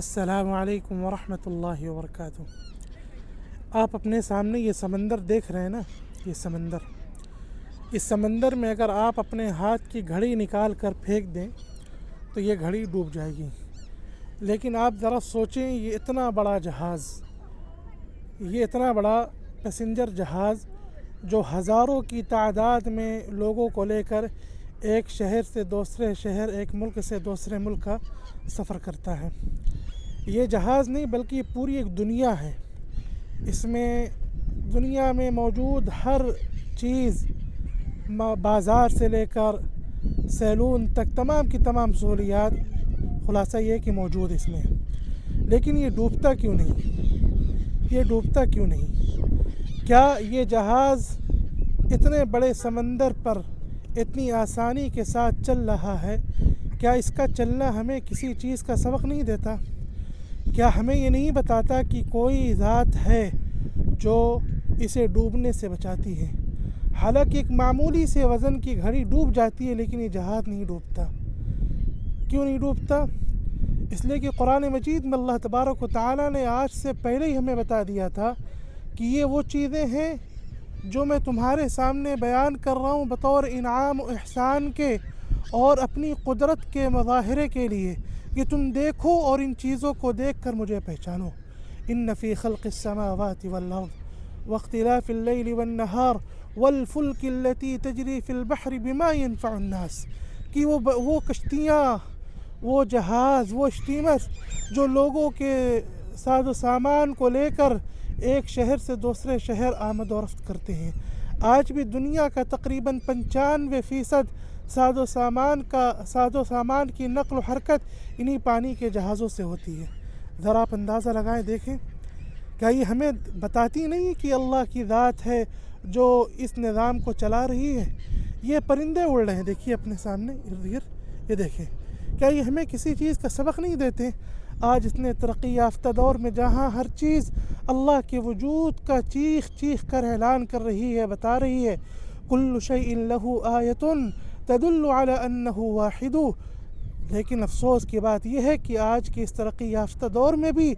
السلام علیکم ورحمۃ اللہ وبرکاتہ۔ آپ اپنے سامنے یہ سمندر دیکھ رہے ہیں نا، اس سمندر میں اگر آپ اپنے ہاتھ کی گھڑی نکال کر پھینک دیں تو یہ گھڑی ڈوب جائے گی۔ لیکن آپ ذرا سوچیں، یہ اتنا بڑا جہاز، یہ اتنا بڑا پیسنجر جہاز جو ہزاروں کی تعداد میں لوگوں کو لے کر ایک شہر سے دوسرے شہر، ایک ملک سے دوسرے ملک کا سفر کرتا ہے، یہ جہاز نہیں بلکہ یہ پوری ایک دنیا ہے۔ اس میں دنیا میں موجود ہر چیز، بازار سے لے کر سیلون تک، تمام کی تمام سہولیات، خلاصہ یہ کہ موجود اس میں۔ لیکن یہ ڈوبتا کیوں نہیں؟ کیا یہ جہاز اتنے بڑے سمندر پر اتنی آسانی کے ساتھ چل رہا ہے؟ کیا اس کا چلنا ہمیں کسی چیز کا سبق نہیں دیتا؟ کیا ہمیں یہ نہیں بتاتا کہ کوئی ذات ہے جو اسے ڈوبنے سے بچاتی ہے؟ حالانکہ ایک معمولی سے وزن کی گھڑی ڈوب جاتی ہے، لیکن یہ جہاز نہیں ڈوبتا۔ کیوں نہیں ڈوبتا؟ اس لیے کہ قرآن مجید میں اللہ تبارک و تعالیٰ نے آج سے پہلے ہی ہمیں بتا دیا تھا کہ یہ وہ چیزیں ہیں جو میں تمہارے سامنے بیان کر رہا ہوں بطور انعام و احسان کے اور اپنی قدرت کے مظاہرے کے لیے، کہ تم دیکھو اور ان چیزوں کو دیکھ کر مجھے پہچانو۔ ان فی خلق السماوات والارض واختلاف اللیل والنہار والفلک التی تجری فی البحر بما ینفع الناس، کہ وہ کشتیاں، وہ جہاز، وہ اسٹیمر جو لوگوں کے ساز و سامان کو لے کر ایک شہر سے دوسرے شہر آمد و رفت کرتے ہیں۔ آج بھی دنیا کا تقریباً 95% ساز و سامان کی نقل و حرکت انہی پانی کے جہازوں سے ہوتی ہے۔ ذرا آپ اندازہ لگائیں، دیکھیں، کیا یہ ہمیں بتاتی نہیں کہ اللہ کی ذات ہے جو اس نظام کو چلا رہی ہے؟ یہ پرندے اڑ رہے ہیں، دیکھیے اپنے سامنے ارد گرد، یہ دیکھیں، کیا یہ ہمیں کسی چیز کا سبق نہیں دیتے؟ آج اتنے ترقی یافتہ دور میں جہاں ہر چیز اللہ کے وجود کا چیخ چیخ کر اعلان کر رہی ہے، بتا رہی ہے، کل شیء لہ آیۃ تدل علی انہ واحد، لیکن افسوس کی بات یہ ہے کہ آج کے اس ترقی یافتہ دور میں بھی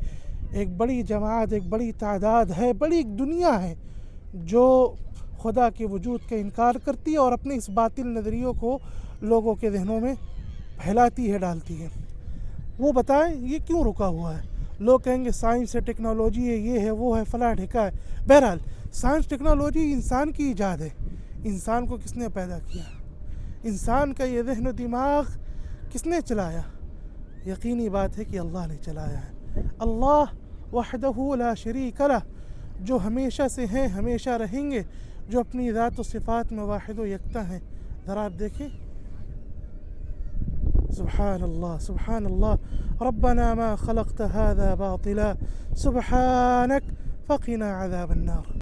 ایک بڑی جماعت، ایک بڑی تعداد ہے، بڑی ایک دنیا ہے جو خدا کے وجود کا انکار کرتی ہے اور اپنے اس باطل نظریوں کو لوگوں کے ذہنوں میں پھیلاتی ہے، ڈالتی ہے۔ وہ بتائیں یہ کیوں رکا ہوا ہے؟ لوگ کہیں گے سائنس ہے، ٹیکنالوجی ہے، یہ ہے، وہ ہے، فلاں ڈھکا ہے۔ بہرحال سائنس ٹیکنالوجی انسان کی ایجاد ہے۔ انسان کو کس نے پیدا کیا؟ انسان کا یہ ذہن و دماغ کس نے چلایا؟ یقینی بات ہے کہ اللہ نے چلایا ہے۔ اللہ وحدہ لا شریک لہ، جو ہمیشہ سے ہیں، ہمیشہ رہیں گے، جو اپنی ذات و صفات میں واحد و یکتا ہیں۔ ذرا آپ دیکھیں، سبحان اللہ، ربنا ما خلقت هذا باطلا سبحانک فقنا عذاب النار۔